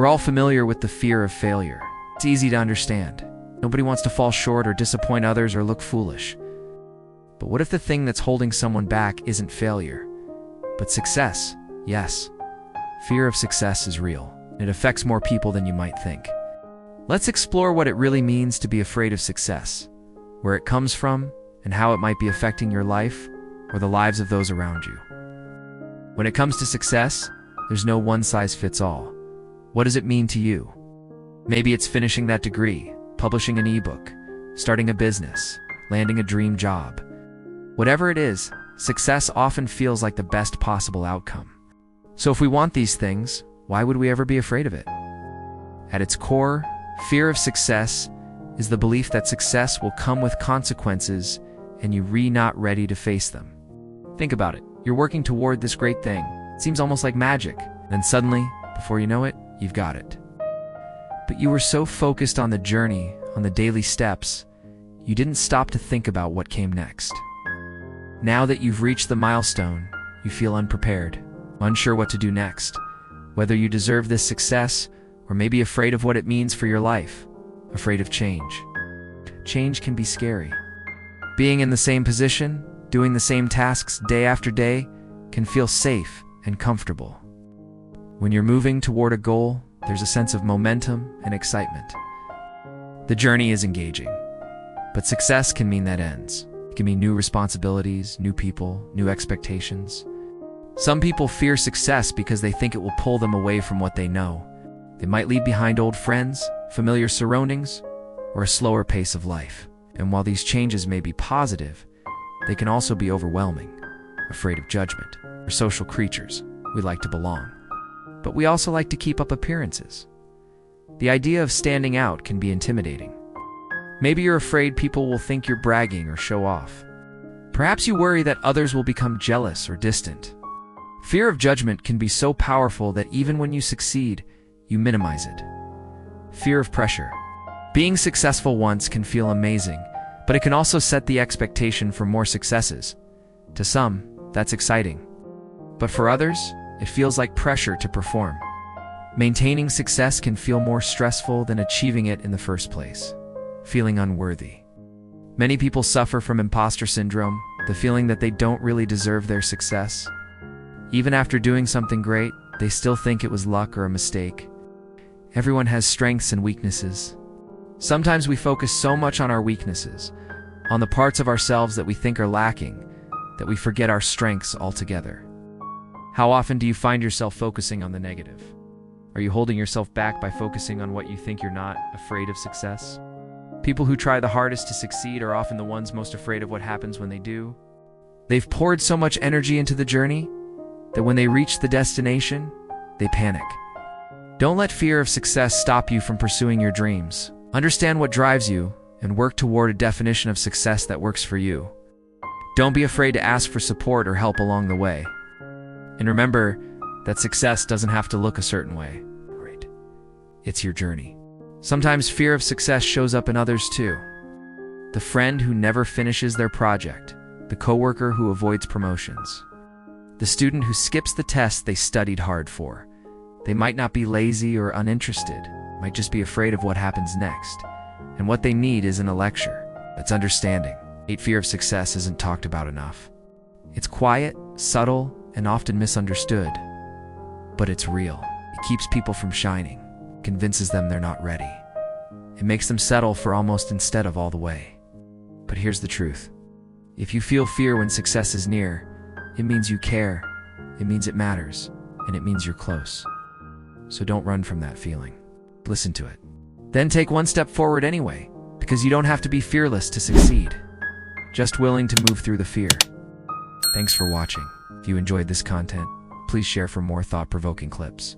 We're all familiar with the fear of failure. It's easy to understand. Nobody wants to fall short or disappoint others or look foolish. But what if the thing that's holding someone back isn't failure, but success? Yes, fear of success is real. It affects more people than you might think. Let's explore what it really means to be afraid of success, where it comes from, and how it might be affecting your life or the lives of those around you. When it comes to success, there's no one-size-fits-all. What does it mean to you? Maybe it's finishing that degree, publishing an ebook, starting a business, landing a dream job. Whatever it is, success often feels like the best possible outcome. So if we want these things, why would we ever be afraid of it? At its core, fear of success is the belief that success will come with consequences and you're not ready to face them. Think about it. You're working toward this great thing. It seems almost like magic. Then suddenly, before you know it, you've got it. But you were so focused on the journey, on the daily steps, you didn't stop to think about what came next. Now that you've reached the milestone, you feel unprepared, unsure what to do next, whether you deserve this success or maybe afraid of what it means for your life, afraid of change. Change can be scary. Being in the same position, doing the same tasks day after day, can feel safe and comfortable. When you're moving toward a goal, there's a sense of momentum and excitement. The journey is engaging, but success can mean that ends. It can mean new responsibilities, new people, new expectations. Some people fear success because they think it will pull them away from what they know. They might leave behind old friends, familiar surroundings, or a slower pace of life. And while these changes may be positive, they can also be overwhelming, afraid of judgment. We're social creatures. We like to belong. But we also like to keep up appearances. The idea of standing out can be intimidating. Maybe you're afraid people will think you're bragging or show off. Perhaps you worry that others will become jealous or distant. Fear of judgment can be so powerful that even when you succeed, you minimize it. Fear of pressure. Being successful once can feel amazing, but it can also set the expectation for more successes. To some, that's exciting. But for others, it feels like pressure to perform. Maintaining success can feel more stressful than achieving it in the first place. Feeling unworthy. Many people suffer from impostor syndrome, the feeling that they don't really deserve their success. Even after doing something great, they still think it was luck or a mistake. Everyone has strengths and weaknesses. Sometimes we focus so much on our weaknesses, on the parts of ourselves that we think are lacking, that we forget our strengths altogether. How often do you find yourself focusing on the negative? Are you holding yourself back by focusing on what you think you're not afraid of success? People who try the hardest to succeed are often the ones most afraid of what happens when they do. They've poured so much energy into the journey that when they reach the destination, they panic. Don't let fear of success stop you from pursuing your dreams. Understand what drives you and work toward a definition of success that works for you. Don't be afraid to ask for support or help along the way. And remember that success doesn't have to look a certain way. Right? It's your journey. Sometimes fear of success shows up in others too. The friend who never finishes their project, the coworker who avoids promotions, the student who skips the test they studied hard for. They might not be lazy or uninterested, might just be afraid of what happens next. And what they need isn't a lecture, it's understanding. Fear of success isn't talked about enough. It's quiet, subtle, and often misunderstood. But it's real. It keeps people from shining, convinces them they're not ready. It makes them settle for almost instead of all the way. But here's the truth. If you feel fear when success is near, it means you care, it means it matters, and it means you're close. So don't run from that feeling. Listen to it. Then take one step forward anyway, because you don't have to be fearless to succeed. Just willing to move through the fear. Thanks for watching. If you enjoyed this content, please share for more thought-provoking clips.